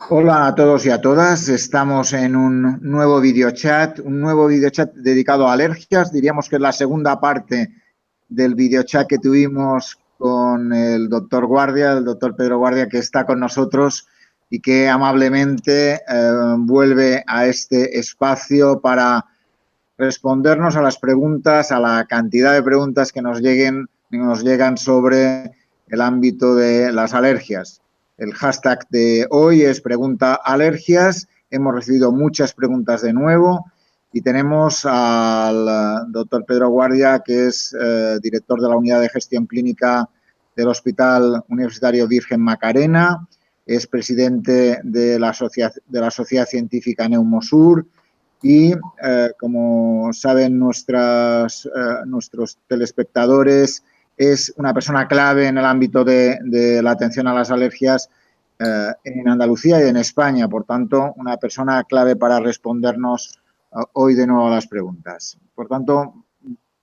Hola a todos y a todas. Estamos en un nuevo videochat dedicado a alergias. Diríamos que es la segunda parte del videochat que tuvimos con el doctor Guardia, el doctor Pedro Guardia, que está con nosotros y que amablemente vuelve a este espacio para respondernos a las preguntas, a la cantidad de preguntas que nos llegan sobre el ámbito de las alergias. El hashtag de hoy es pregunta alergias. Hemos recibido muchas preguntas de nuevo y tenemos al doctor Pedro Guardia, que es director de la Unidad de Gestión Clínica del Hospital Universitario Virgen Macarena, es presidente de la Sociedad Científica Neumosur y, como saben nuestros telespectadores, es una persona clave en el ámbito de la atención a las alergias en Andalucía y en España. Por tanto, una persona clave para respondernos hoy de nuevo a las preguntas. Por tanto,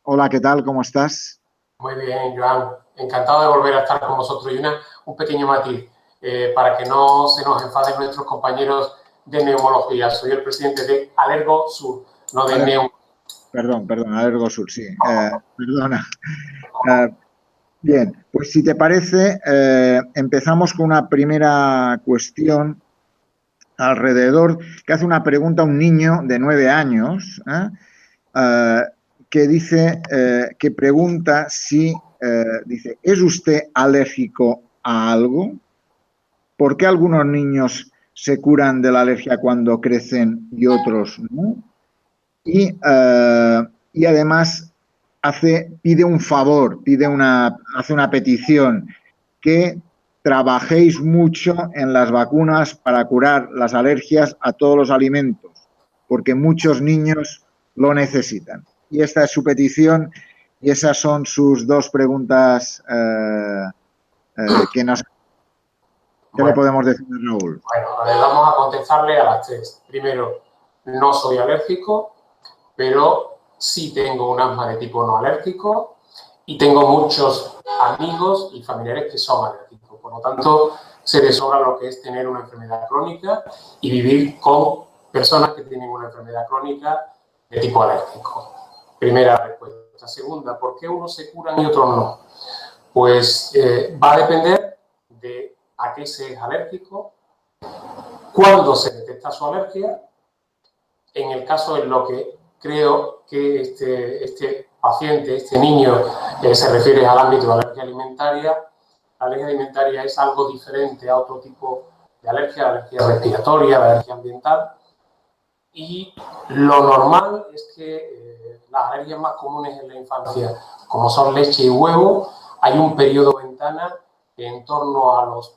hola, ¿qué tal? ¿Cómo estás? Muy bien, Joan. Encantado de volver a estar con vosotros. Y un pequeño matiz, para que no se nos enfaden nuestros compañeros de neumología. Soy el presidente de Alergosur, no de Neum. Perdón, Alergosur, sí. Perdona. Bien, pues si te parece, empezamos con una primera cuestión alrededor, que hace una pregunta a un niño de 9 años, que dice, que pregunta si, dice, ¿es usted alérgico a algo? ¿Por qué algunos niños se curan de la alergia cuando crecen y otros no? Y además pide un favor, hace una petición, que trabajéis mucho en las vacunas para curar las alergias a todos los alimentos, porque muchos niños lo necesitan. Y esta es su petición y esas son sus dos preguntas que nos... ¿Qué le podemos decir, Raúl? Bueno, a ver, vamos a contestarle a las tres. Primero, no soy alérgico, pero sí tengo un asma de tipo no alérgico y tengo muchos amigos y familiares que son alérgicos. Por lo tanto, se les sobra lo que es tener una enfermedad crónica y vivir con personas que tienen una enfermedad crónica de tipo alérgico. Primera respuesta. Segunda, ¿por qué unos se curan y otros no? Pues va a depender de a qué se es alérgico, cuándo se detecta su alergia. En el caso en lo que creo que este paciente, este niño, se refiere al ámbito de la alergia alimentaria. La alergia alimentaria es algo diferente a otro tipo de alergia respiratoria, la alergia ambiental. Y lo normal es que las alergias más comunes en la infancia, como son leche y huevo, hay un periodo ventana que en torno a los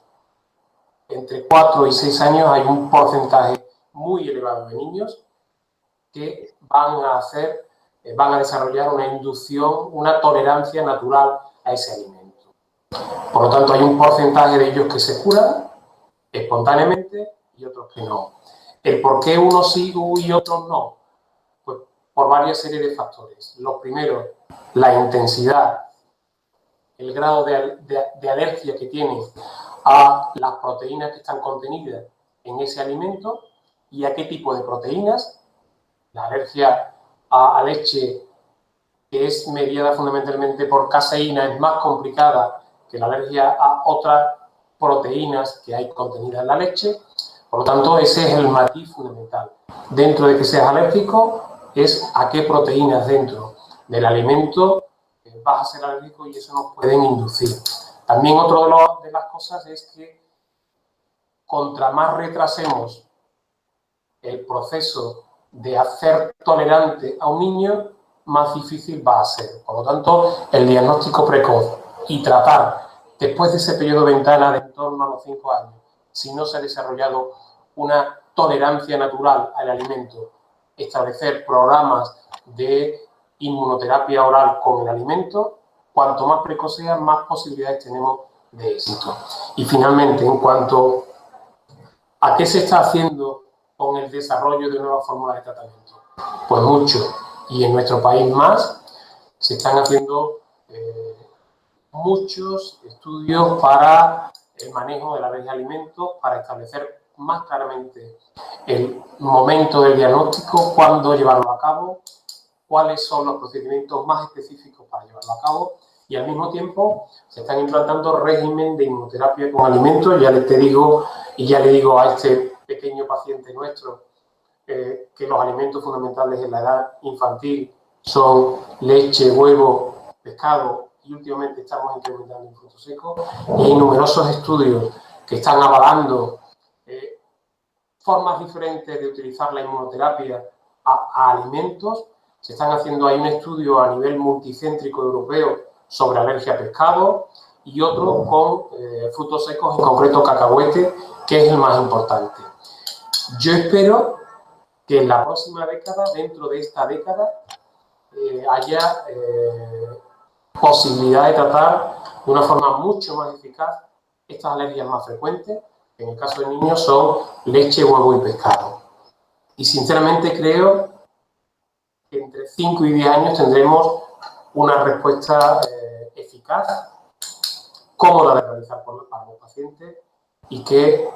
entre 4 y 6 años hay un porcentaje muy elevado de niños que van a desarrollar una inducción, una tolerancia natural a ese alimento. Por lo tanto, hay un porcentaje de ellos que se curan espontáneamente y otros que no. ¿El por qué unos sí y otros no? Pues por varias series de factores. Los primeros, la intensidad, el grado de alergia que tienen a las proteínas que están contenidas en ese alimento y a qué tipo de proteínas. La alergia a leche, que es mediada fundamentalmente por caseína, es más complicada que la alergia a otras proteínas que hay contenidas en la leche. Por lo tanto, ese es el matiz fundamental. Dentro de que seas alérgico, es a qué proteínas dentro del alimento vas a ser alérgico y eso nos pueden inducir. También otra de las cosas es que contra más retrasemos el proceso de hacer tolerante a un niño, más difícil va a ser. Por lo tanto, el diagnóstico precoz y tratar después de ese periodo de ventana de en torno a los 5 años, si no se ha desarrollado una tolerancia natural al alimento, establecer programas de inmunoterapia oral con el alimento, cuanto más precoz sea, más posibilidades tenemos de éxito. Y finalmente, en cuanto a qué se está haciendo con el desarrollo de nuevas fórmulas de tratamiento, pues mucho, y en nuestro país más, se están haciendo muchos estudios para el manejo de la red de alimentos, para establecer más claramente el momento del diagnóstico, cuándo llevarlo a cabo, cuáles son los procedimientos más específicos para llevarlo a cabo y al mismo tiempo se están implantando régimen de inmunoterapia con alimentos. Ya le digo a este pequeño paciente nuestro que los alimentos fundamentales en la edad infantil son leche, huevo, pescado y últimamente estamos incrementando en frutos secos. Y hay numerosos estudios que están avalando formas diferentes de utilizar la inmunoterapia a alimentos. Se están haciendo, hay un estudio a nivel multicéntrico europeo sobre alergia a pescado y otro con frutos secos, en concreto cacahuete, que es el más importante. Yo espero que en la próxima década, dentro de esta década, haya posibilidad de tratar de una forma mucho más eficaz estas alergias más frecuentes, que en el caso de niños son leche, huevo y pescado. Y sinceramente creo que entre 5 y 10 años tendremos una respuesta eficaz, cómoda de realizar para los pacientes y que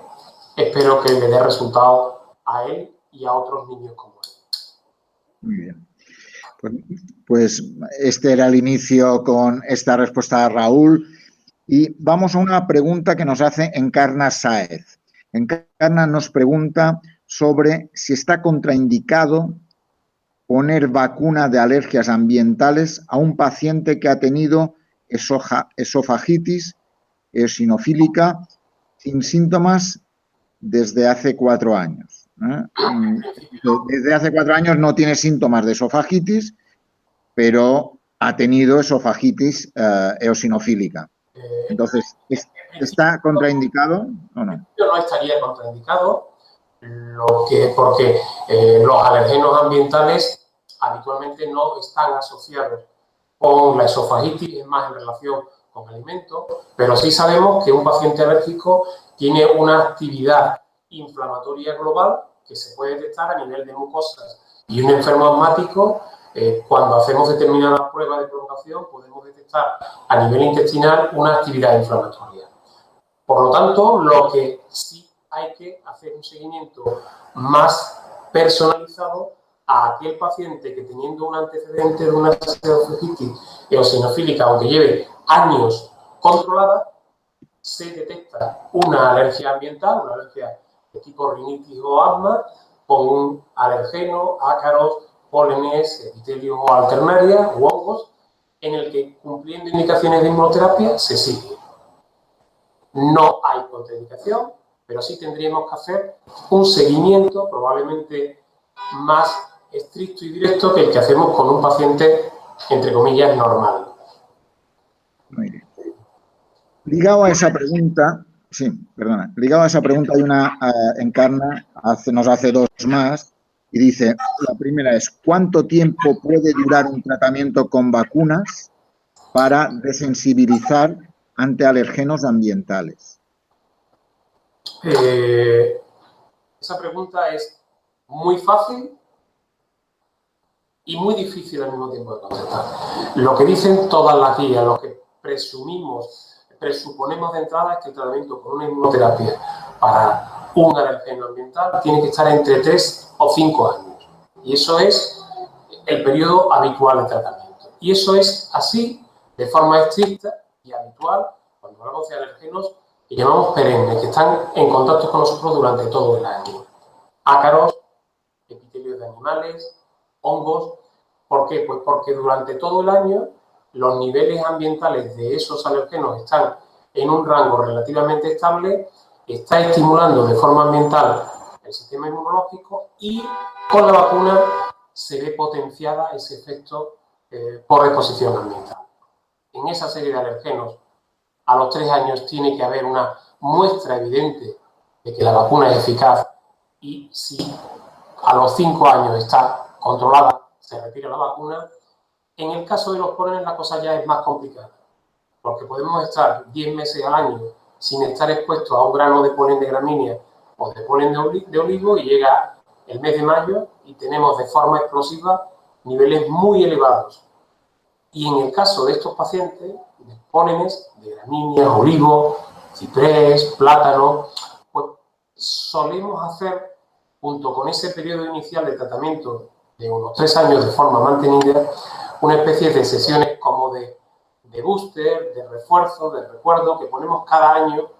espero que le dé resultados a él y a otros niños como él. Muy bien. Pues este era el inicio con esta respuesta de Raúl. Y vamos a una pregunta que nos hace Encarna Sáez. Encarna nos pregunta sobre si está contraindicado poner vacuna de alergias ambientales a un paciente que ha tenido esofagitis eosinofílica sin síntomas desde hace 4 años. Desde hace 4 años no tiene síntomas de esofagitis, pero ha tenido esofagitis eosinofílica. Entonces, ¿está contraindicado o no? No estaría contraindicado, porque los alergenos ambientales habitualmente no están asociados con la esofagitis, es más en relación con alimentos, pero sí sabemos que un paciente alérgico tiene una actividad inflamatoria global que se puede detectar a nivel de mucosas y un enfermo asmático, cuando hacemos determinadas pruebas de provocación, podemos detectar a nivel intestinal una actividad inflamatoria. Por lo tanto, lo que sí hay que hacer un seguimiento más personalizado a aquel paciente que, teniendo un antecedente de una esofagitis eosinofílica, aunque lleve años controlada, se detecta una alergia ambiental, una alergia de tipo rinitis o asma, con un alergeno, ácaros, pólenes, epitelios o alternaria u hongos, en el que, cumpliendo indicaciones de inmunoterapia, se sigue. No hay contraindicación, pero sí tendríamos que hacer un seguimiento probablemente más estricto y directo que el que hacemos con un paciente, entre comillas, normal. Muy bien. Ligado a esa pregunta, hay una Encarna, nos hace 2 más, y dice, la primera es, ¿cuánto tiempo puede durar un tratamiento con vacunas para desensibilizar ante alergenos ambientales? Esa pregunta es muy fácil y muy difícil al mismo tiempo de contestar. Lo que dicen todas las guías, lo que presuponemos de entrada es que el tratamiento con una inmunoterapia para un alergeno ambiental tiene que estar entre 3 o 5 años. Y eso es el periodo habitual de tratamiento. Y eso es así, de forma estricta y habitual, cuando hablamos de alergenos que llamamos perennes, que están en contacto con nosotros durante todo el año. Ácaros, epitelios de animales, hongos. ¿Por qué? Pues porque durante todo el año los niveles ambientales de esos alergenos están en un rango relativamente estable, está estimulando de forma ambiental el sistema inmunológico y con la vacuna se ve potenciada ese efecto por exposición ambiental. En esa serie de alergenos, a los 3 años tiene que haber una muestra evidente de que la vacuna es eficaz y si a los 5 años está controlada, se retira la vacuna. En el caso de los pólenes la cosa ya es más complicada, porque podemos estar 10 meses al año sin estar expuestos a un grano de polen de gramínea o de polen de olivo y llega el mes de mayo y tenemos de forma explosiva niveles muy elevados. Y en el caso de estos pacientes, de pólenes de gramínea, olivo, ciprés, plátano, pues solemos hacer, junto con ese periodo inicial de tratamiento de unos 3 años de forma mantenida, una especie de sesiones como de booster, de refuerzo, de recuerdo que ponemos cada año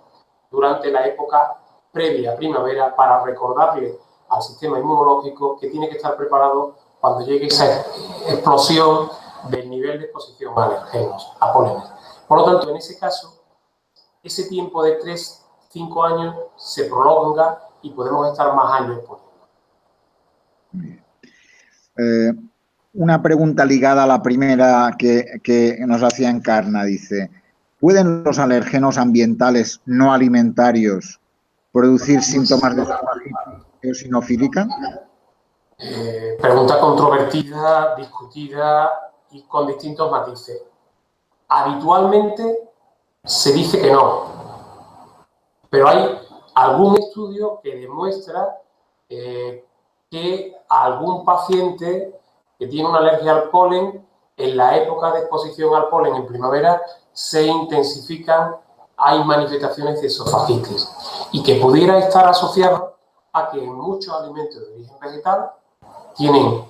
durante la época previa a primavera para recordarle al sistema inmunológico que tiene que estar preparado cuando llegue esa explosión del nivel de exposición a alergenos, a pólenes. Por lo tanto, en ese caso, ese tiempo de 3-5 años se prolonga y podemos estar más años poniendo. Una pregunta ligada a la primera que nos hacía Encarna, dice, ¿pueden los alérgenos ambientales no alimentarios producir síntomas de esofagitis eosinofílica? Pregunta controvertida, discutida y con distintos matices. Habitualmente se dice que no, pero hay algún estudio que demuestra que algún paciente que tiene una alergia al polen, en la época de exposición al polen en primavera se intensifican, hay manifestaciones de esofagitis y que pudiera estar asociado a que en muchos alimentos de origen vegetal tienen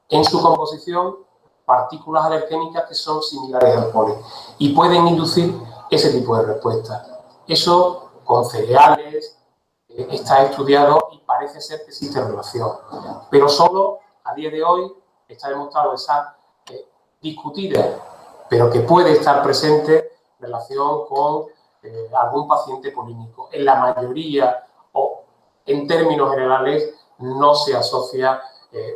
en su composición partículas alergénicas que son similares al polen y pueden inducir ese tipo de respuesta. Eso con cereales está estudiado y parece ser que existe relación, pero solo a día de hoy está demostrado esa discutida, pero que puede estar presente en relación con algún paciente polínico. En la mayoría o en términos generales no se asocia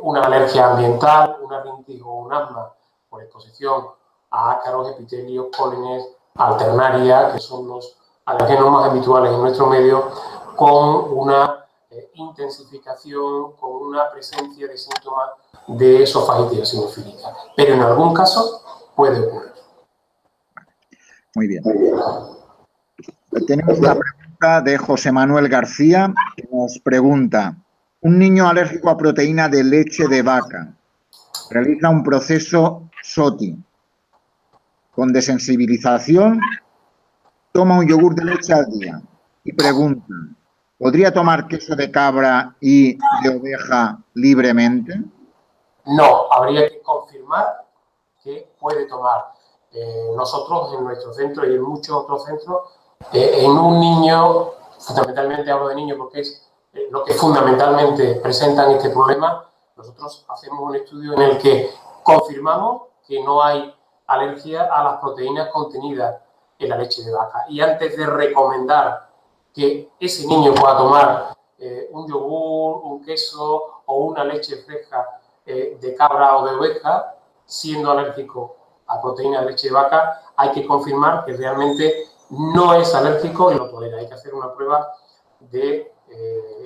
una alergia ambiental, una rinitis o un asma por exposición a ácaros, epitelios, pólenes, alternaria, que son los alergenos más habituales en nuestro medio, con una intensificación, con una presencia de síntomas de esofagitis eosinofílica. Pero en algún caso puede ocurrir. Muy bien. Tenemos una pregunta de José Manuel García, que nos pregunta, un niño alérgico a proteína de leche de vaca realiza un proceso SOTI con desensibilización, toma un yogur de leche al día y pregunta, ¿podría tomar queso de cabra y de oveja libremente? No, habría que confirmar que puede tomar. Nosotros en nuestro centro y en muchos otros centros, en un niño, fundamentalmente hablo de niño porque es lo que fundamentalmente presentan este problema, nosotros hacemos un estudio en el que confirmamos que no hay alergia a las proteínas contenidas en la leche de vaca. Y antes de recomendar que ese niño pueda tomar un yogur, un queso o una leche fresca de cabra o de oveja, siendo alérgico a proteína de leche de vaca, hay que confirmar que realmente no es alérgico y lo tolera. Hay que hacer una prueba de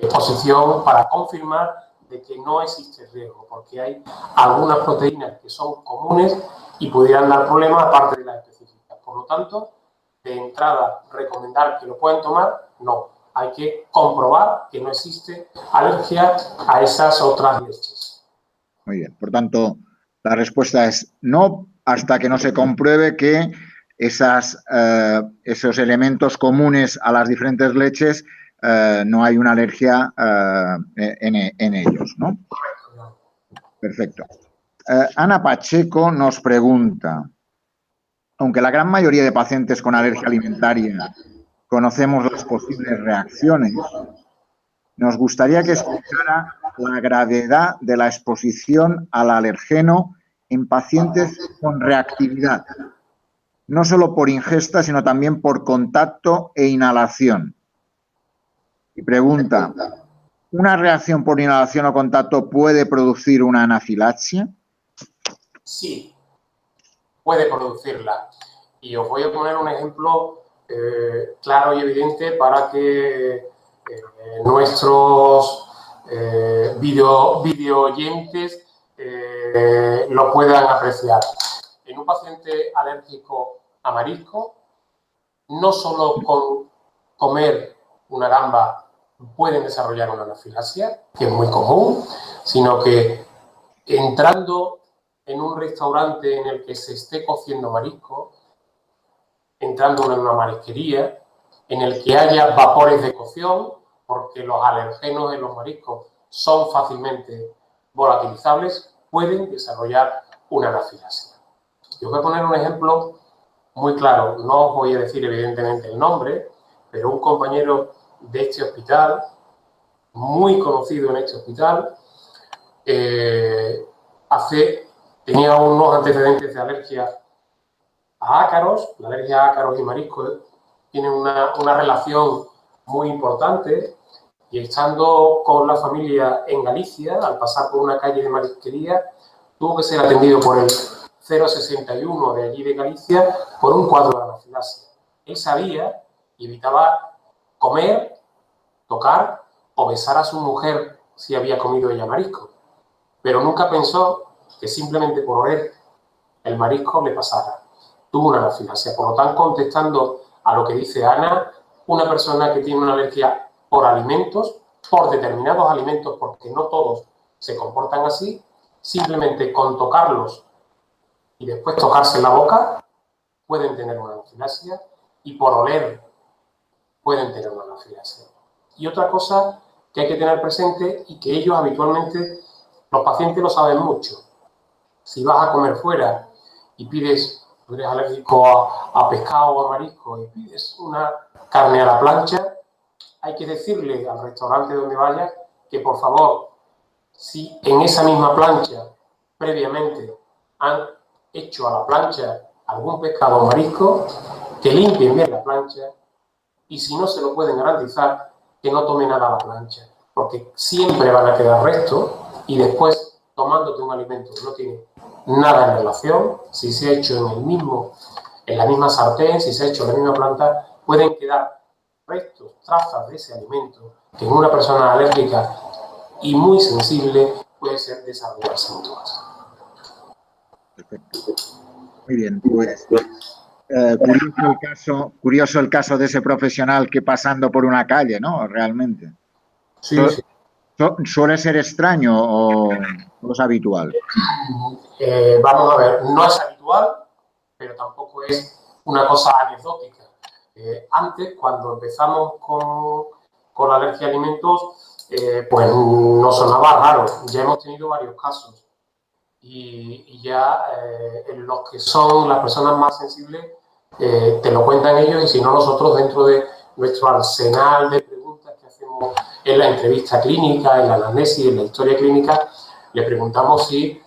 exposición para confirmar de que no existe riesgo, porque hay algunas proteínas que son comunes y pudieran dar problemas aparte de las específicas. Por lo tanto, de entrada, recomendar que lo puedan tomar, no. Hay que comprobar que no existe alergia a esas otras leches. Muy bien. Por tanto, la respuesta es no hasta que no se compruebe que esos elementos comunes a las diferentes leches no hay una alergia en ellos, ¿no? Perfecto. Ana Pacheco nos pregunta, aunque la gran mayoría de pacientes con alergia alimentaria conocemos las posibles reacciones, nos gustaría que explicara la gravedad de la exposición al alergeno en pacientes con reactividad, no solo por ingesta, sino también por contacto e inhalación. Y pregunta, ¿una reacción por inhalación o contacto puede producir una anafilaxia? Sí, puede producirla. Y os voy a poner un ejemplo claro y evidente para que nuestros video oyentes lo puedan apreciar. En un paciente alérgico a marisco, no solo con comer una gamba pueden desarrollar una anafilaxia, que es muy común, sino que entrando en un restaurante en el que se esté cociendo marisco, entrando en una marisquería, en el que haya vapores de cocción porque los alergenos en los mariscos son fácilmente volatilizables, pueden desarrollar una anafilaxia. Yo os voy a poner un ejemplo muy claro. No os voy a decir evidentemente el nombre, pero un compañero de este hospital, muy conocido en este hospital, tenía unos antecedentes de alergia a ácaros. La alergia a ácaros y mariscos tiene una relación muy importante, y estando con la familia en Galicia, al pasar por una calle de marisquería, tuvo que ser atendido por el 061 de allí de Galicia por un cuadro de anafilaxia. Él sabía y evitaba comer, tocar o besar a su mujer si había comido ella marisco, pero nunca pensó que simplemente por oler el marisco le pasara. Tuvo una anafilaxia. Por lo tanto, contestando a lo que dice Ana, una persona que tiene una alergia por alimentos, por determinados alimentos, porque no todos se comportan así, simplemente con tocarlos y después tocarse en la boca, pueden tener una anafilaxia, y por oler pueden tener una anafilaxia. Y otra cosa que hay que tener presente, y que ellos habitualmente, los pacientes lo saben mucho: si vas a comer fuera y pides, tú eres alérgico a pescado o a marisco y pides una carne a la plancha, hay que decirle al restaurante donde vayas que, por favor, si en esa misma plancha previamente han hecho a la plancha algún pescado o marisco, que limpien bien la plancha, y si no se lo pueden garantizar, que no tome nada a la plancha, porque siempre van a quedar restos, y después, tomándote un alimento que no tiene nada en relación, si se ha hecho en la misma sartén, si se ha hecho en la misma planta, pueden quedar restos, trazas de ese alimento, que en una persona alérgica y muy sensible puede ser desarrollar síntomas. Perfecto. Muy bien, pues curioso el caso de ese profesional que pasando por una calle, ¿no? Realmente. Sí, sí. ¿Suele ser extraño o es habitual? Vamos a ver, no es habitual, pero tampoco es una cosa anecdótica. Antes, cuando empezamos con la alergia a alimentos, pues nos sonaba raro. Ya hemos tenido varios casos, y ya en los que son las personas más sensibles te lo cuentan ellos, y si no, nosotros, dentro de nuestro arsenal de preguntas que hacemos en la entrevista clínica, en la anamnesis, en la historia clínica, le preguntamos si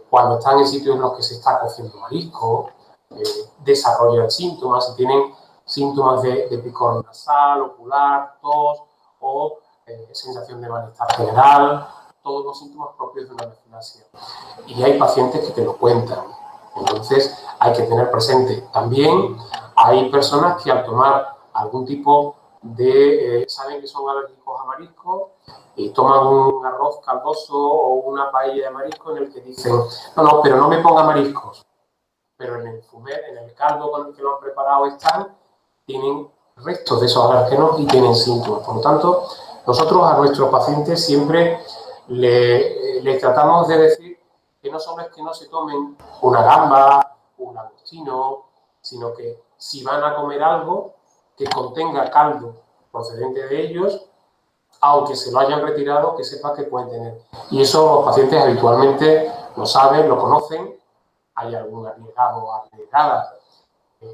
cuando están en sitios en los que se está cociendo marisco desarrollan síntomas, si tienen síntomas de picor nasal, ocular, tos o sensación de malestar general, todos los síntomas propios de una anafilaxia. Y hay pacientes que te lo cuentan. Entonces, hay que tener presente. También hay personas que, al tomar algún tipo de... saben que son alérgicos a marisco y toman un arroz caldoso o una paella de marisco en el que dicen: no, pero no me ponga mariscos. Pero en el fumet, en el caldo con el que lo han preparado tienen restos de esos alérgenos y tienen síntomas. Por lo tanto, nosotros a nuestros pacientes siempre le tratamos de decir que no solo es que no se tomen una gamba, un langostino, sino que si van a comer algo que contenga caldo procedente de ellos, aunque se lo hayan retirado, que sepa que pueden tener. Y eso los pacientes habitualmente lo saben, lo conocen. Hay algún arriesgado o arriesgada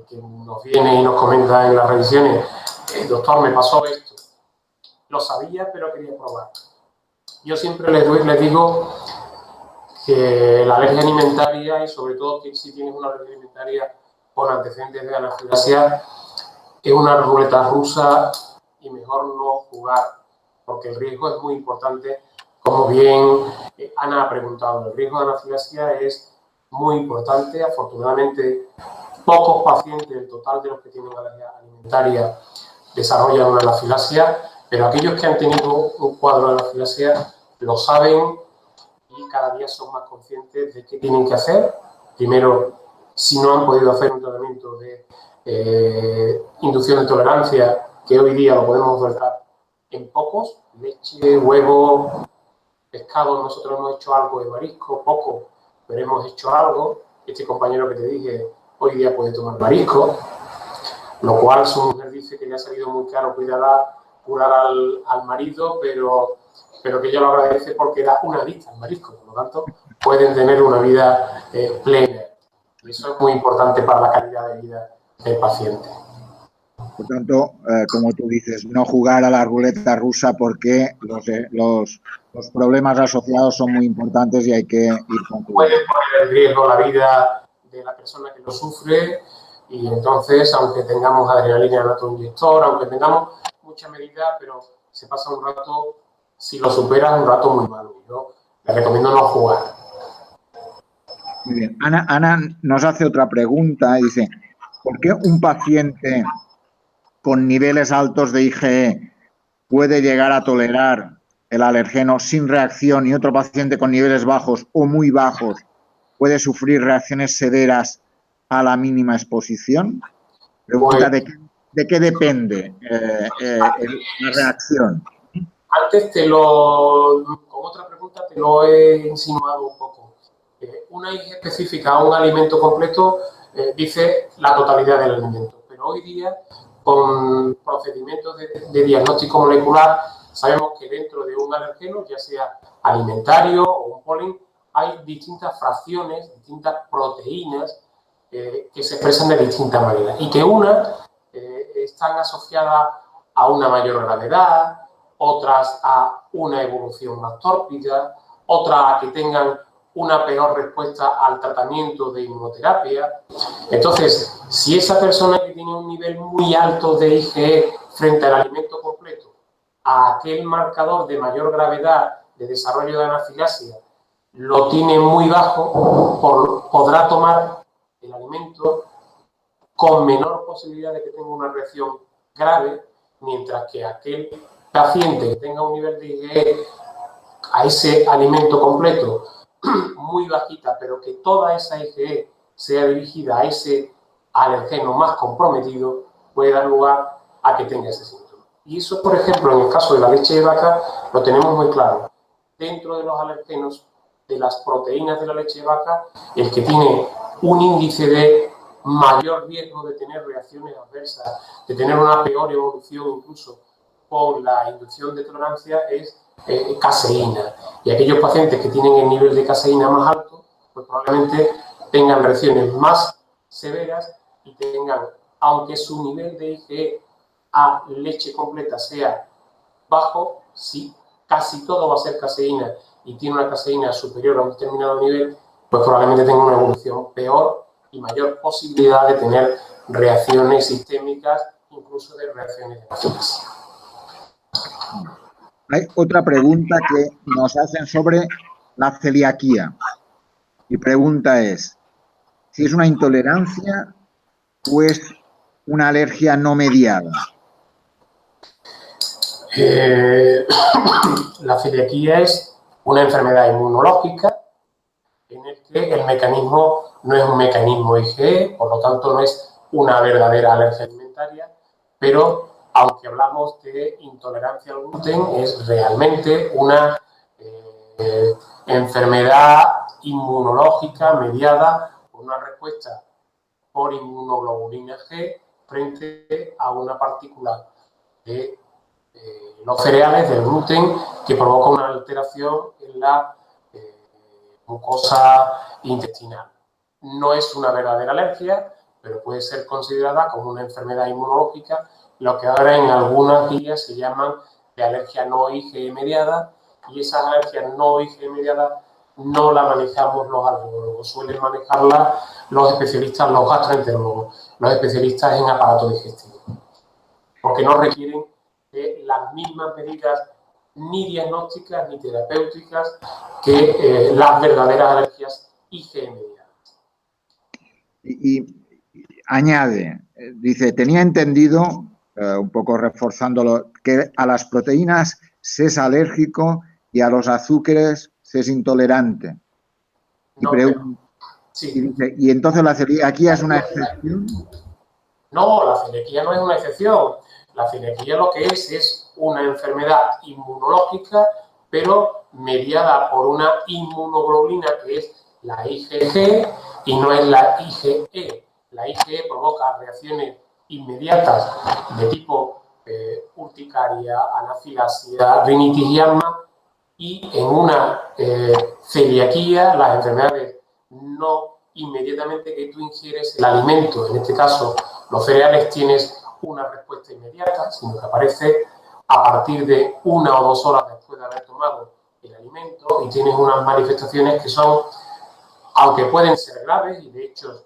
que nos viene y nos comenta en las revisiones: doctor, me pasó esto. Lo sabía, pero quería probar. Yo siempre les digo que la alergia alimentaria, y sobre todo que si tienes una alergia alimentaria con antecedentes de anafilaxia, es una ruleta rusa y mejor no jugar, porque el riesgo es muy importante. Como bien Ana ha preguntado, el riesgo de anafilaxia es muy importante. Afortunadamente, pocos pacientes del total de los que tienen alergia alimentaria desarrollan una anafilaxia, pero aquellos que han tenido un cuadro de anafilaxia lo saben y cada día son más conscientes de qué tienen que hacer. Primero, si no han podido hacer un tratamiento de inducción de tolerancia, que hoy día lo podemos ofertar en pocos: leche, huevo, pescado. Nosotros hemos hecho algo de marisco, poco, pero hemos hecho algo. Este compañero que te dije hoy día puede tomar marisco, lo cual su mujer dice que le ha salido muy caro cuidarla curar al marido, pero que ella lo agradece porque da una adicta al marisco, por lo tanto pueden tener una vida plena. Y eso es muy importante para la calidad de vida del paciente. Por tanto, como tú dices, no jugar a la ruleta rusa porque los problemas asociados son muy importantes y hay que ir con cuidado. Pueden poner en riesgo la vida de la persona que lo sufre y entonces, aunque tengamos adrenalina en autoinyector, aunque tengamos muchas medidas, pero se pasa un rato, si lo superas, un rato muy malo. Yo les recomiendo no jugar. Muy bien. Ana nos hace otra pregunta y dice, ¿por qué un paciente con niveles altos de IgE puede llegar a tolerar el alergeno sin reacción y otro paciente con niveles bajos o muy bajos puede sufrir reacciones severas a la mínima exposición? Pregunta, ¿de qué depende la reacción? Antes con otra pregunta te lo he insinuado un poco. Una IgE específica a un alimento completo dice la totalidad del alimento, pero hoy día con procedimientos de diagnóstico molecular sabemos que dentro de un alergeno, ya sea alimentario o un polen, hay distintas fracciones, distintas proteínas que se expresan de distintas maneras y que unas están asociadas a una mayor gravedad, otras a una evolución más tórpida, otras a que tengan una peor respuesta al tratamiento de inmunoterapia. Entonces, si esa persona que tiene un nivel muy alto de IgE frente al alimento completo, a aquel marcador de mayor gravedad de desarrollo de anafilaxia lo tiene muy bajo, podrá tomar el alimento con menor posibilidad de que tenga una reacción grave, mientras que aquel paciente que tenga un nivel de IgE a ese alimento completo muy bajita, pero que toda esa IgE sea dirigida a ese alergeno más comprometido, puede dar lugar a que tenga ese síntoma. Y eso, por ejemplo, en el caso de la leche de vaca, lo tenemos muy claro. Dentro de los alergenos de las proteínas de la leche de vaca, el que tiene un índice de mayor riesgo de tener reacciones adversas, de tener una peor evolución incluso con la inducción de tolerancia es caseína. Y aquellos pacientes que tienen el nivel de caseína más alto, pues probablemente tengan reacciones más severas y tengan, aunque su nivel de IgE a leche completa sea bajo, si casi todo va a ser caseína y tiene una caseína superior a un determinado nivel, pues probablemente tenga una evolución peor y mayor posibilidad de tener reacciones sistémicas, incluso de reacciones de anafilaxia. Hay otra pregunta que nos hacen sobre la celiaquía. Mi pregunta es, si es una intolerancia o es una alergia no mediada. La celiaquía es una enfermedad inmunológica en el que el mecanismo no es un mecanismo IgE, por lo tanto no es una verdadera alergia alimentaria, pero aunque hablamos de intolerancia al gluten, es realmente una enfermedad inmunológica mediada por una respuesta por inmunoglobulina G frente a una partícula de los cereales, del gluten, que provoca una alteración en la mucosa intestinal. No es una verdadera alergia, pero puede ser considerada como una enfermedad inmunológica, lo que ahora en algunas guías se llaman de alergia no IgE mediada, y esas alergias no IgE mediadas no la manejamos los alergólogos, suelen manejarla los especialistas, los gastroenterólogos, los especialistas en aparato digestivo, porque no requieren de las mismas medidas ni diagnósticas ni terapéuticas que las verdaderas alergias IgE mediadas. Y añade, dice, tenía entendido, un poco reforzándolo, que a las proteínas se es alérgico y a los azúcares se es intolerante. No, sí. Y dice, ¿y entonces la celiaquía es una excepción? No, la celiaquía no es una excepción. La celiaquía lo que es una enfermedad inmunológica, pero mediada por una inmunoglobulina que es la IgG y no es la IgE. La IgE provoca reacciones inmediatas de tipo urticaria, anafilaxia, rinitis y asma, y en una celiaquía, las enfermedades no inmediatamente que tú ingieres el alimento, en este caso los cereales, tienes una respuesta inmediata, sino que aparece a partir de 1 o 2 horas después de haber tomado el alimento y tienes unas manifestaciones que son, aunque pueden ser graves y de hecho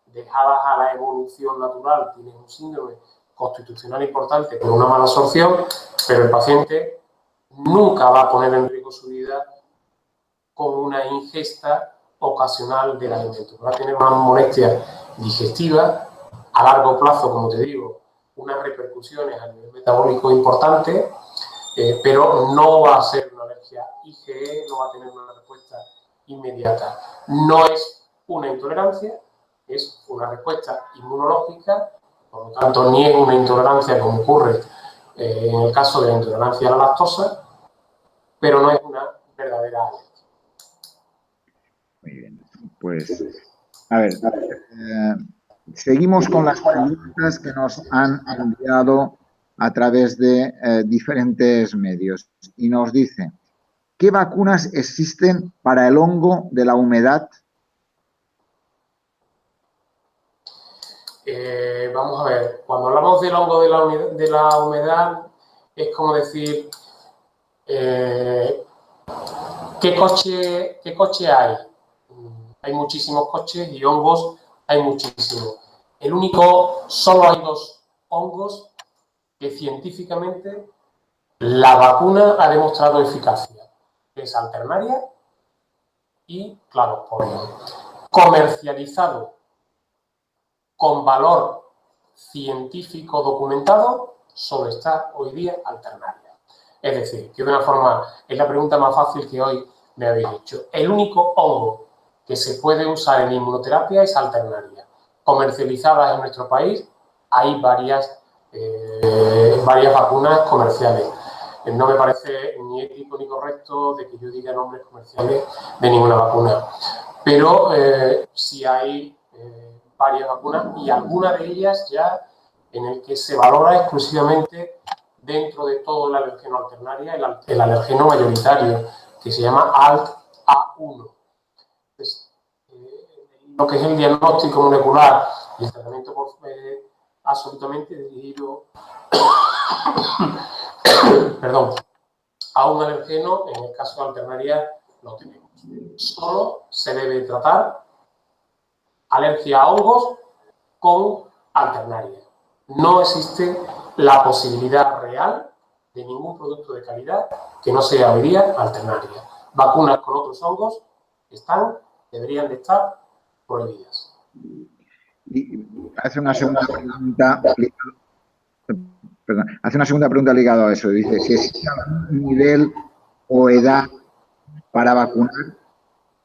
dejadas a la evolución natural, tienes un síndrome constitucional importante por una mala absorción, pero el paciente nunca va a poner en riesgo su vida con una ingesta ocasional del alimento. Va a tener una molestia digestiva a largo plazo, como te digo, unas repercusiones a nivel metabólico importantes, pero no va a ser una alergia IgE, no va a tener una respuesta inmediata. No es una intolerancia, es una respuesta inmunológica, por lo tanto, ni es una intolerancia como ocurre en el caso de la intolerancia a la lactosa, pero no es una verdadera alergia. Muy bien, pues a ver, seguimos con las preguntas que nos han enviado a través de diferentes medios y nos dice, ¿qué vacunas existen para el hongo de la humedad? Vamos a ver, cuando hablamos del hongo de la humedad, es como decir, ¿qué coche hay? Hay muchísimos coches y hongos hay muchísimos. Solo hay 2 hongos que científicamente la vacuna ha demostrado eficacia. Es Alternaria y Cladosporium. Comercializado con valor científico documentado, solo está hoy día Alternaria. Es decir, que de una forma, es la pregunta más fácil que hoy me habéis hecho. El único hongo que se puede usar en inmunoterapia es Alternaria. Comercializadas en nuestro país, hay varias vacunas comerciales. No me parece ni ético ni correcto de que yo diga nombres comerciales de ninguna vacuna. Pero sí hay varias vacunas y algunas de ellas ya en el que se valora exclusivamente dentro de todo el alergeno Alternaria, el alergeno mayoritario, que se llama ALT-A1. Pues, lo que es el diagnóstico molecular y el tratamiento absolutamente dirigido perdón, a un alergeno, en el caso de Alternaria no tenemos. Solo se debe tratar alergia a hongos con Alternaria. No existe la posibilidad real de ningún producto de calidad que no sea hoy día Alternaria. Vacunas con otros hongos deberían de estar prohibidas. Y hace una segunda pregunta ligada a eso. Dice, si existe algún nivel o edad para vacunar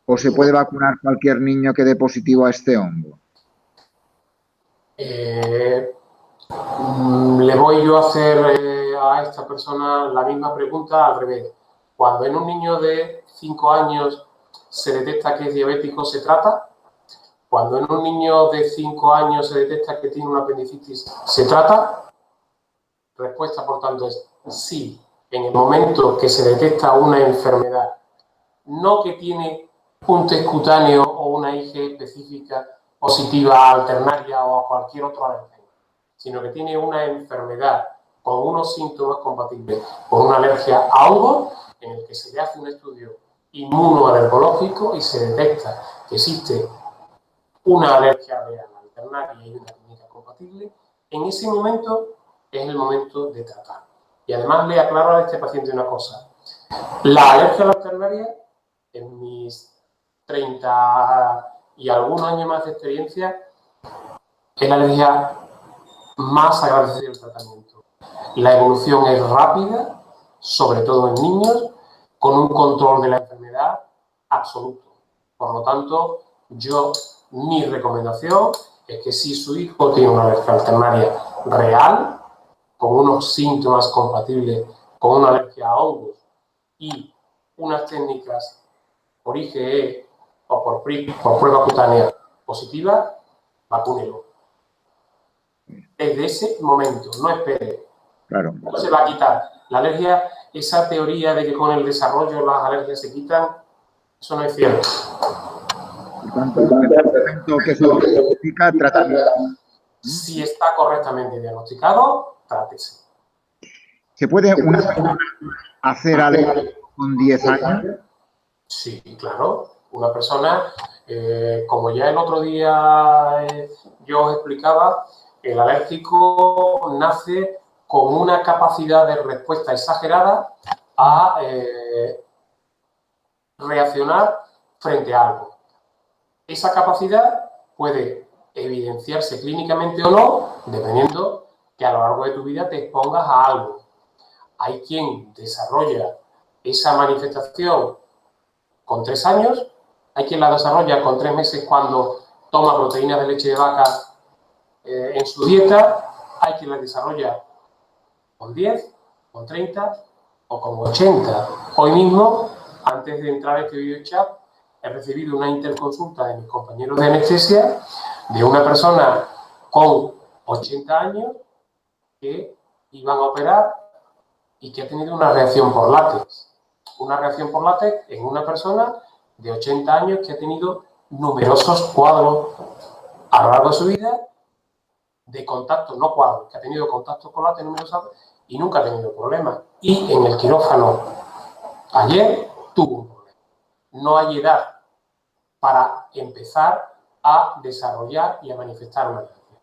o se puede vacunar cualquier niño que dé positivo a este hongo. Le voy yo a hacer a esta persona la misma pregunta al revés. Cuando en un niño de 5 años se detecta que es diabético, ¿se trata? Cuando en un niño de 5 años se detecta que tiene una apendicitis, ¿se trata? Respuesta, por tanto, es sí. En el momento que se detecta una enfermedad, no que tiene un test cutáneo o una IgE específica positiva a Alternaria o a cualquier otro alergeno, sino que tiene una enfermedad con unos síntomas compatibles con una alergia a hongo, en el que se le hace un estudio inmunoalergológico y se detecta que existe una alergia real a Alternaria y una clínica compatible, en ese momento es el momento de tratar. Y además le aclaro a este paciente una cosa. La alergia a la Alternaria, en mis 30 y algunos años más de experiencia, es la alergia más agradecida del tratamiento. La evolución es rápida, sobre todo en niños, con un control de la enfermedad absoluto. Por lo tanto, mi recomendación es que si su hijo tiene una alergia Alternaria real, con unos síntomas compatibles con una alergia a hongos y unas técnicas por IgE o por prueba cutánea positiva, vacúnelo. Desde ese momento, no espere. Claro. No se va a quitar. La alergia, esa teoría de que con el desarrollo las alergias se quitan, eso no es cierto. Por tanto, en el momento que se diagnostica, tratamiento. Si está correctamente diagnosticado, trátese. ¿Se puede una persona hacer alergia con 10 años? Sí, claro. Una persona, como ya el otro día yo os explicaba, el alérgico nace con una capacidad de respuesta exagerada a reaccionar frente a algo. Esa capacidad puede evidenciarse clínicamente o no, dependiendo que a lo largo de tu vida te expongas a algo. Hay quien desarrolla esa manifestación con 3 años, hay quien la desarrolla con 3 meses cuando toma proteínas de leche de vaca en su dieta, hay quien la desarrolla con 10, con 30 o con 80. Hoy mismo, antes de entrar a este video chat, he recibido una interconsulta de mis compañeros de anestesia de una persona con 80 años que iban a operar y que ha tenido una reacción por látex. Una reacción por látex en una persona de 80 años que ha tenido numerosos cuadros a lo largo de su vida de contacto, no cuadros, que ha tenido contactos con látex numerosos y nunca ha tenido problemas. Y en el quirófano ayer tuvo un problema. No hay edad para empezar a desarrollar y a manifestar una alergia.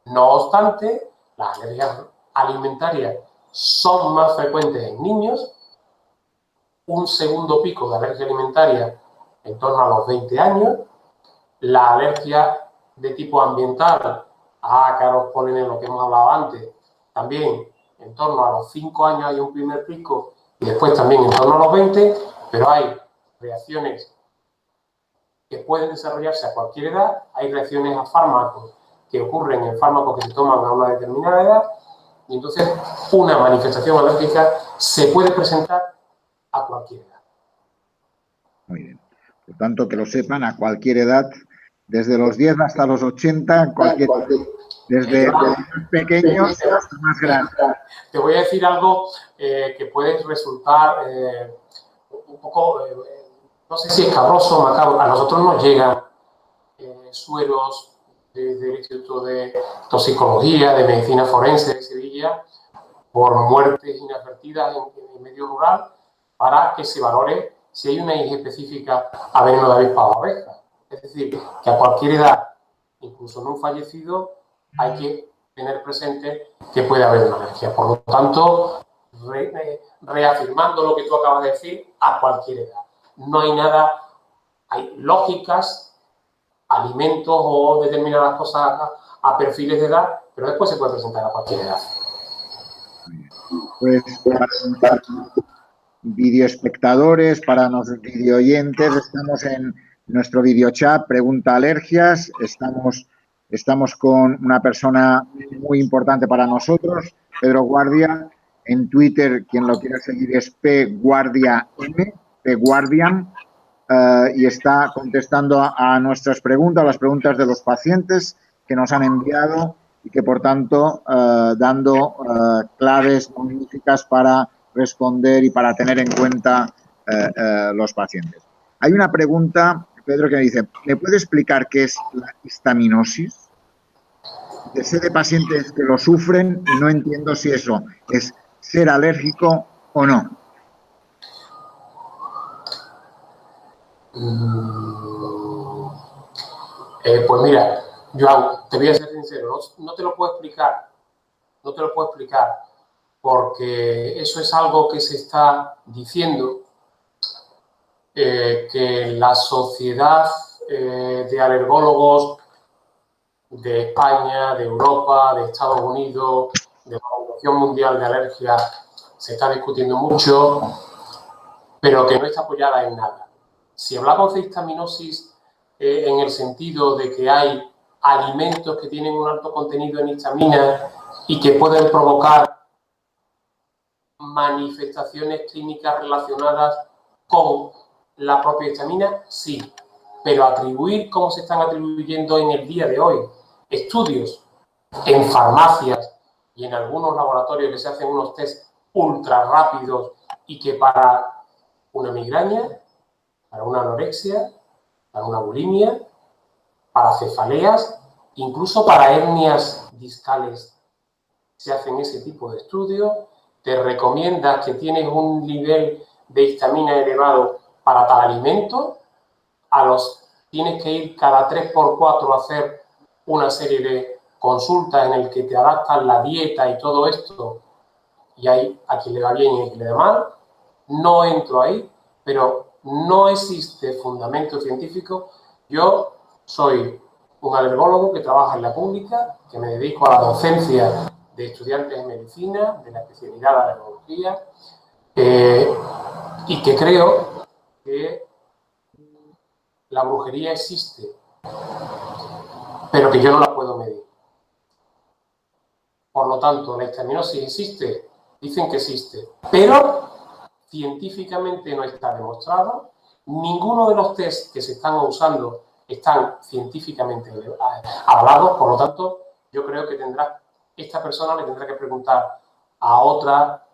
No obstante, las alergias alimentarias son más frecuentes en niños, un segundo pico de alergia alimentaria en torno a los 20 años, la alergia de tipo ambiental a ácaros, pólenes, lo que hemos hablado antes, también en torno a los 5 años hay un primer pico y después también en torno a los 20, pero hay reacciones que pueden desarrollarse a cualquier edad, hay reacciones a fármacos que ocurren en fármacos que se toman a una determinada edad y entonces una manifestación alérgica se puede presentar a cualquier edad. Muy bien. Por tanto, que lo sepan, a cualquier edad, desde los 10 hasta los 80, desde los pequeños hasta más grandes. Te voy a decir algo que puede resultar un poco, no sé si escabroso o macabro. A nosotros nos llegan sueros desde el Instituto de Toxicología, de Medicina Forense de Sevilla, por muertes inadvertidas en el medio rural, para que se valore si hay una IG específica a veneno de avispa o abeja. Es decir, que a cualquier edad, incluso en un fallecido, hay que tener presente que puede haber una alergia. Por lo tanto, reafirmando lo que tú acabas de decir, a cualquier edad. No hay nada, hay lógicas, alimentos o determinadas cosas a perfiles de edad, pero después se puede presentar a cualquier edad. Pues para videoespectadores, para los videoyentes, estamos en nuestro videochat, Pregunta Alergias. Estamos con una persona muy importante para nosotros, Pedro Guardia. En Twitter, quien lo quiera seguir es pguardiam, pguardiam, y está contestando a nuestras preguntas, a las preguntas de los pacientes que nos han enviado y que, por tanto, dando claves magníficas para responder y para tener en cuenta los pacientes. Hay una pregunta, Pedro, que me dice, ¿me puede explicar qué es la histaminosis? Sé de pacientes que lo sufren y no entiendo si eso es ser alérgico o no. Pues mira, Joan, te voy a ser sincero, no te lo puedo explicar, porque eso es algo que se está diciendo, que la Sociedad de Alergólogos de España, de Europa, de Estados Unidos, de la Organización Mundial de Alergia, se está discutiendo mucho, pero que no está apoyada en nada. Si hablamos de histaminosis en el sentido de que hay alimentos que tienen un alto contenido en histamina y que pueden provocar manifestaciones clínicas relacionadas con la propia histamina, sí, pero atribuir como se están atribuyendo en el día de hoy estudios en farmacias y en algunos laboratorios que se hacen unos test ultra rápidos y que para una migraña, para una anorexia, para una bulimia, para cefaleas, incluso para hernias discales se hacen ese tipo de estudios. Te recomienda que tienes un nivel de histamina elevado para tal alimento, tienes que ir cada 3x4 a hacer una serie de consultas en el que te adaptan la dieta y todo esto, y hay a quien le va bien y a quien le va mal. No entro ahí, pero no existe fundamento científico. Yo soy un alergólogo que trabaja en la pública, que me dedico a la docencia de estudiantes de medicina, de la especialidad de alergología, y que creo que la brujería existe, pero que yo no la puedo medir. Por lo tanto, la histaminosis existe, dicen que existe, pero científicamente no está demostrado. Ninguno de los test que se están usando están científicamente avalados. Por lo tanto, yo creo que esta persona le tendrá que preguntar a otra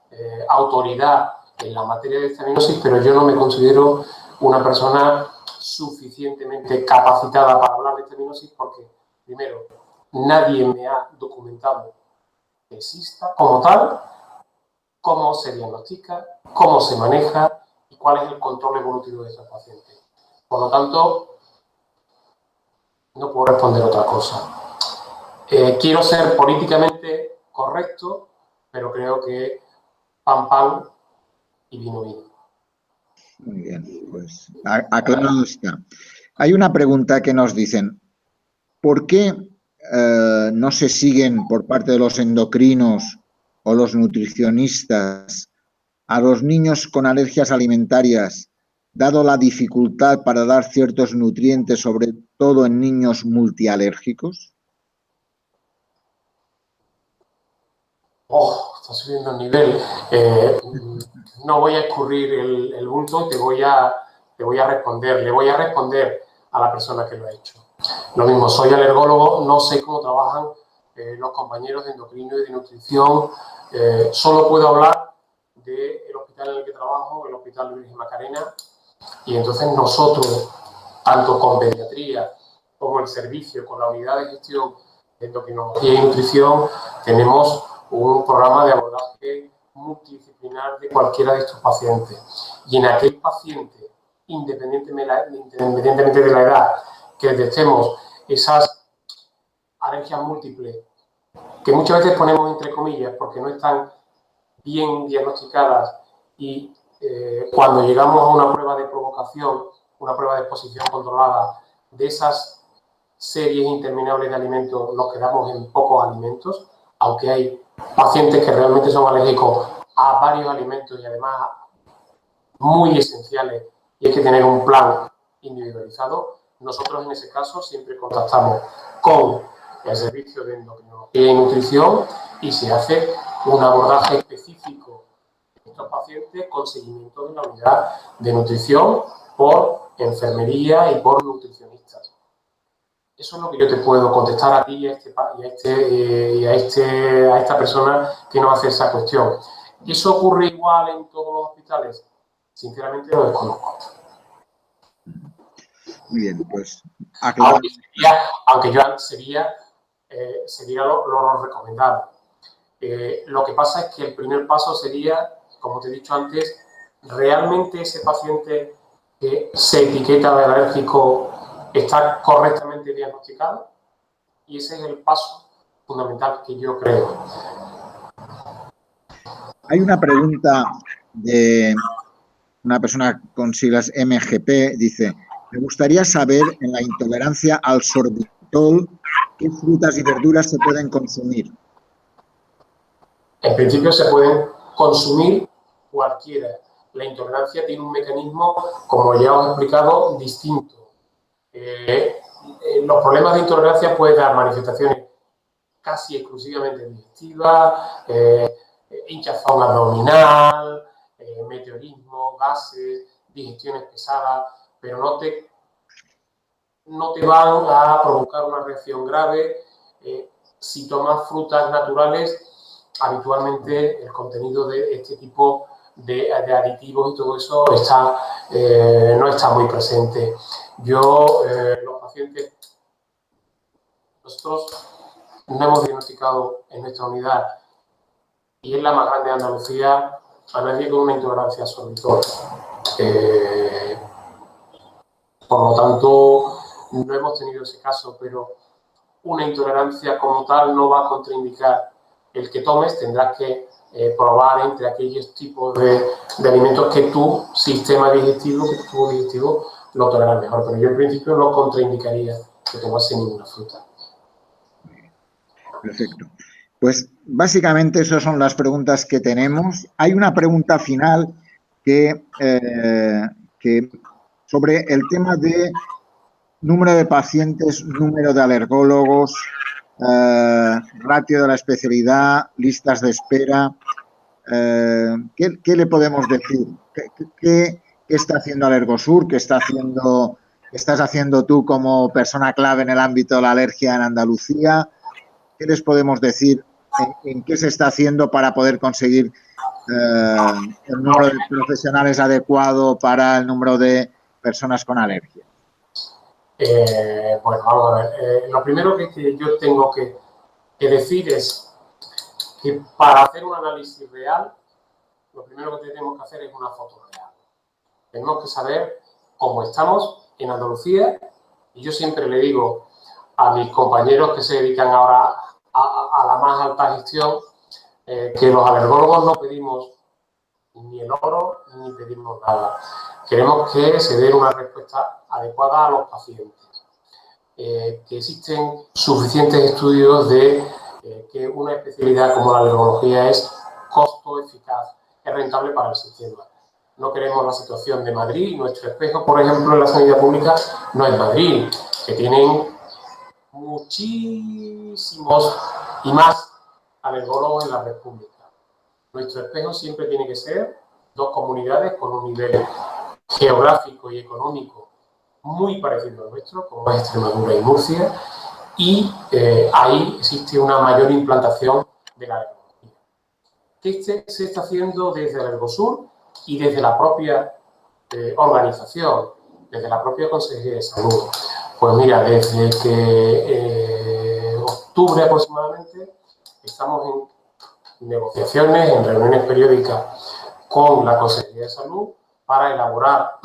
autoridad en la materia de histaminosis, pero yo no me considero una persona suficientemente capacitada para hablar de histaminosis porque, primero, nadie me ha documentado que exista como tal, cómo se diagnostica, cómo se maneja y cuál es el control evolutivo de esos pacientes. Por lo tanto, no puedo responder otra cosa. Quiero ser políticamente correcto, pero creo que pan, pan y vino, vino. Muy bien, pues aclarado está. Hay una pregunta que nos dicen, ¿por qué no se siguen por parte de los endocrinos o los nutricionistas a los niños con alergias alimentarias, dado la dificultad para dar ciertos nutrientes, sobre todo en niños multialérgicos? Está subiendo el nivel. No voy a escurrir el bulto, te voy a responder. Le voy a responder a la persona que lo ha hecho. Lo mismo, soy alergólogo, no sé cómo trabajan los compañeros de endocrino y de nutrición. Solo puedo hablar del hospital en el que trabajo, el Hospital Luis Macarena, y entonces nosotros, tanto con pediatría como el servicio, con la unidad de gestión de endocrinología y nutrición, tenemos un programa de abordaje multidisciplinar de cualquiera de estos pacientes. Y en aquel paciente, independientemente de la edad, que detectemos esas alergias múltiples, que muchas veces ponemos entre comillas porque no están bien diagnosticadas, y cuando llegamos a una prueba de provocación, una prueba de exposición controlada de esas series interminables de alimentos, nos quedamos en pocos alimentos, aunque hay pacientes que realmente son alérgicos a varios alimentos y además muy esenciales, y hay que tener un plan individualizado. Nosotros en ese caso siempre contactamos con el servicio de endocrinología y nutrición y se hace un abordaje específico de estos pacientes con seguimiento de la unidad de nutrición por enfermería y por nutricionistas. Eso es lo que yo te puedo contestar a ti y a esta persona que nos hace esa cuestión. ¿Eso ocurre igual en todos los hospitales? Sinceramente lo desconozco. Muy bien, pues aclarado. Aunque ya sería lo recomendable. Lo que pasa es que el primer paso sería, como te he dicho antes, realmente ese paciente que se etiqueta de alérgico está correctamente diagnosticado, y ese es el paso fundamental que yo creo. Hay una pregunta de una persona con siglas MGP, dice, me gustaría saber en la intolerancia al sorbitol qué frutas y verduras se pueden consumir. En principio se pueden consumir cualquiera. La intolerancia tiene un mecanismo, como ya os he explicado, distinto. Los problemas de intolerancia pueden dar manifestaciones casi exclusivamente digestivas, hinchazón abdominal, meteorismo, gases, digestiones pesadas, pero no te van a provocar una reacción grave si tomas frutas naturales habitualmente el contenido de este tipo de aditivos y todo eso no está muy presente. Los pacientes, nosotros no hemos diagnosticado en nuestra unidad, y es la más grande de Andalucía, a nadie con una intolerancia a sorbitol. Por lo tanto, no hemos tenido ese caso, pero una intolerancia como tal no va a contraindicar el que tomes. Tendrás que probar entre aquellos tipos de alimentos que tu sistema digestivo, que tu tubo digestivo lo tolera mejor. Pero yo en principio no contraindicaría que tomase ninguna fruta. Perfecto. Pues básicamente esas son las preguntas que tenemos. Hay una pregunta final que sobre el tema de número de pacientes, número de alergólogos, ratio de la especialidad, listas de espera. ¿Qué le podemos decir? ¿Qué está haciendo Alergosur? ¿Qué estás haciendo tú como persona clave en el ámbito de la alergia en Andalucía? ¿Qué les podemos decir en qué se está haciendo para poder conseguir el número de profesionales adecuado para el número de personas con alergia? Bueno, vamos a ver. Lo primero que yo tengo que decir es que para hacer un análisis real, lo primero que tenemos que hacer es una foto real. Tenemos que saber cómo estamos en Andalucía, y yo siempre le digo a mis compañeros que se dedican ahora a la más alta gestión que los alergólogos no pedimos ni el oro ni pedimos nada. Queremos que se dé una respuesta adecuada a los pacientes. Que existen suficientes estudios de que una especialidad como la alergología es costo eficaz, es rentable para el sistema. No queremos la situación de Madrid. Nuestro espejo, por ejemplo, en la sanidad pública no es Madrid, que tienen muchísimos y más alergólogos en la República. Nuestro espejo siempre tiene que ser dos comunidades con un nivel geográfico y económico muy parecido al nuestro, como es Extremadura y Murcia, y ahí existe una mayor implantación de la alergología. ¿Qué se está haciendo desde Alergosur y desde la propia organización, desde la propia Consejería de Salud? Pues mira, desde que octubre aproximadamente estamos en negociaciones, en reuniones periódicas con la Consejería de Salud para elaborar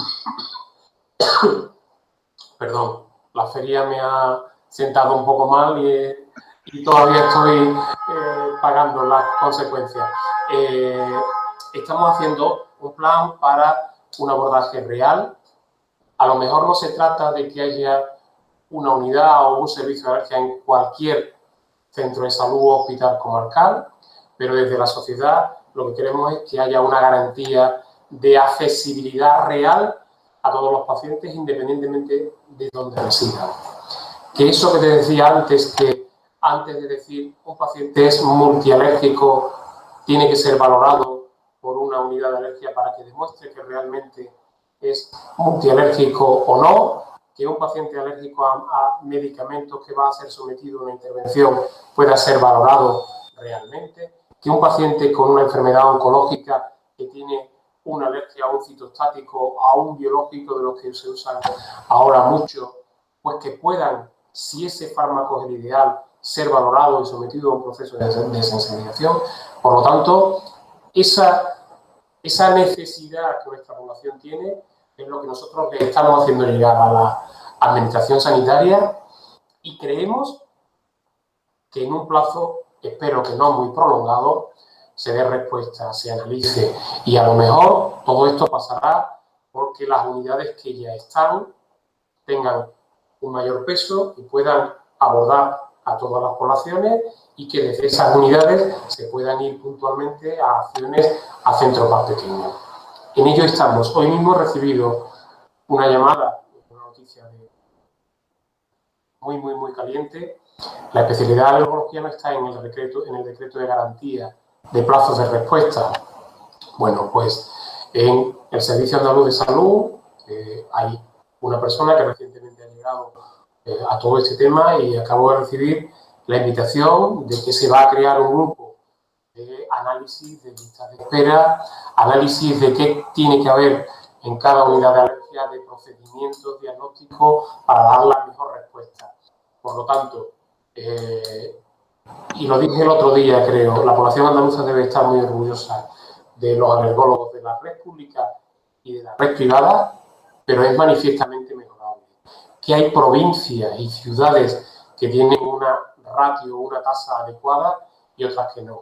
perdón, la feria me ha sentado un poco mal y todavía estoy pagando las consecuencias. Estamos haciendo un plan para un abordaje real. A lo mejor no se trata de que haya una unidad o un servicio de alergia en cualquier centro de salud o hospital comarcal, pero desde la sociedad lo que queremos es que haya una garantía de accesibilidad real a todos los pacientes, independientemente de dónde residan. Que eso que te decía antes, que antes de decir un paciente es multialérgico, tiene que ser valorado por una unidad de alergia para que demuestre que realmente es multialérgico o no, que un paciente alérgico a medicamentos que va a ser sometido a una intervención pueda ser valorado realmente, que un paciente con una enfermedad oncológica que tiene una alergia a un citostático, a un biológico de los que se usan ahora mucho, pues que puedan, si ese fármaco es el ideal, ser valorado y sometido a un proceso de sensibilización. Por lo tanto, esa necesidad que nuestra población tiene es lo que nosotros le estamos haciendo llegar a la administración sanitaria, y creemos que en un plazo, espero que no muy prolongado, se dé respuesta, se analice, y a lo mejor todo esto pasará porque las unidades que ya están tengan un mayor peso y puedan abordar a todas las poblaciones, y que desde esas unidades se puedan ir puntualmente a acciones a centros más pequeños. En ello estamos. Hoy mismo he recibido una llamada, una noticia muy caliente. La especialidad de alergología no está en el decreto de garantía de plazos de respuesta. Bueno, pues en el Servicio Andaluz de Salud hay una persona que recientemente ha llegado a todo este tema, y acabo de recibir la invitación de que se va a crear un grupo de análisis de listas de espera, análisis de qué tiene que haber en cada unidad de alergia, de procedimientos diagnósticos para dar la mejor respuesta. Por lo tanto, y lo dije el otro día, creo, la población andaluza debe estar muy orgullosa de los alergólogos de la red pública y de la red privada, pero es manifiestamente mejorable. Que hay provincias y ciudades que tienen una ratio, una tasa adecuada y otras que no.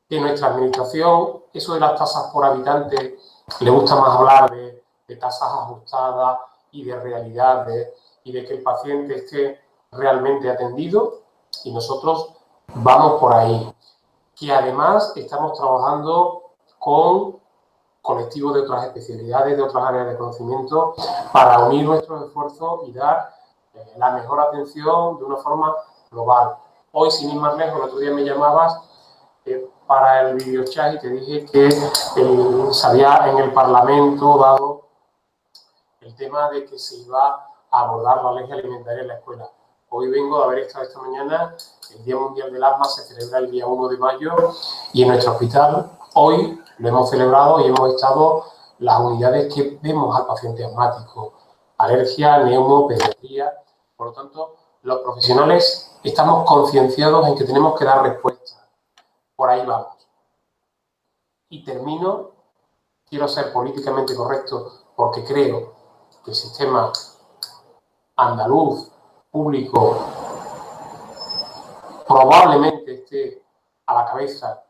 Que nuestra administración, eso de las tasas por habitante, le gusta más hablar de tasas ajustadas y de realidades y de que el paciente esté realmente atendido, y nosotros vamos por ahí. Que además estamos trabajando con colectivos de otras especialidades, de otras áreas de conocimiento, para unir nuestros esfuerzos y dar la mejor atención de una forma global. Hoy, sin ir más lejos, el otro día me llamabas para el videochat y te dije que se había en el Parlamento dado el tema de que se iba a abordar la alergia alimentaria en la escuela. Hoy vengo de haber estado esta mañana, el Día Mundial del Asma se celebra el día 1 de mayo y en nuestro hospital hoy lo hemos celebrado y hemos estado las unidades que vemos al paciente asmático, alergia, neumo, pediatría. Por lo tanto, los profesionales estamos concienciados en que tenemos que dar respuesta. Por ahí vamos. Y termino, quiero ser políticamente correcto porque creo que el sistema andaluz público probablemente esté a la cabeza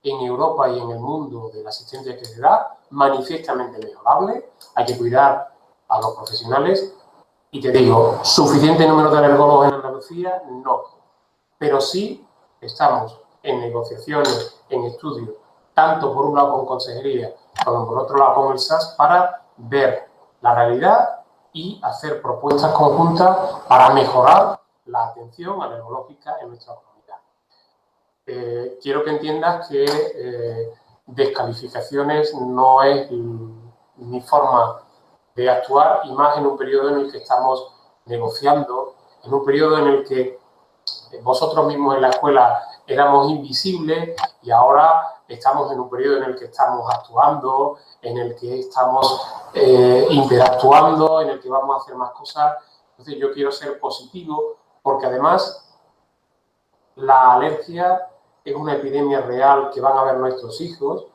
en Europa y en el mundo de la asistencia que se da, manifiestamente mejorable. Hay que cuidar a los profesionales. Y te digo, ¿suficiente número de alergólogos en Andalucía? No. Pero sí estamos en negociaciones, en estudios, tanto por un lado con consejería como por otro lado con el SAS, para ver la realidad y hacer propuestas conjuntas para mejorar la atención alergológica en nuestra comunidad. Quiero que entiendas que descalificaciones no es mi forma de actuar, y más en un periodo en el que estamos negociando, en un periodo en el que vosotros mismos en la escuela éramos invisibles y ahora estamos en un periodo en el que estamos actuando, en el que estamos interactuando, en el que vamos a hacer más cosas. Entonces yo quiero ser positivo porque además la alergia es una epidemia real que van a ver nuestros hijos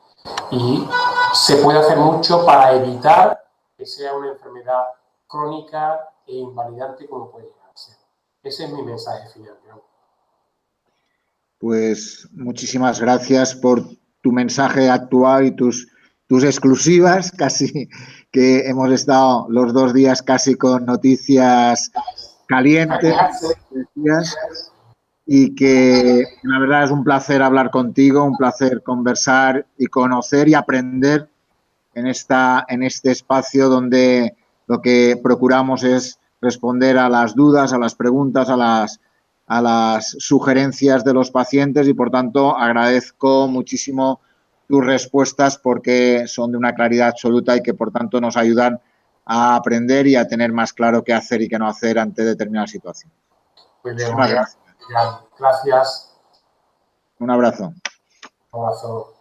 y se puede hacer mucho para evitar que sea una enfermedad crónica e invalidante como puede llegar a ser. Ese es mi mensaje final, ¿no? Pues muchísimas gracias por tu mensaje actual y tus exclusivas, casi que hemos estado los 2 días casi con noticias calientes, y que la verdad es un placer hablar contigo, un placer conversar y conocer y aprender en este espacio donde lo que procuramos es responder a las dudas, a las preguntas, a las sugerencias de los pacientes, y por tanto agradezco muchísimo tus respuestas porque son de una claridad absoluta y que por tanto nos ayudan a aprender y a tener más claro qué hacer y qué no hacer ante determinadas situaciones. Muy bien, gracias. Un abrazo. Un abrazo.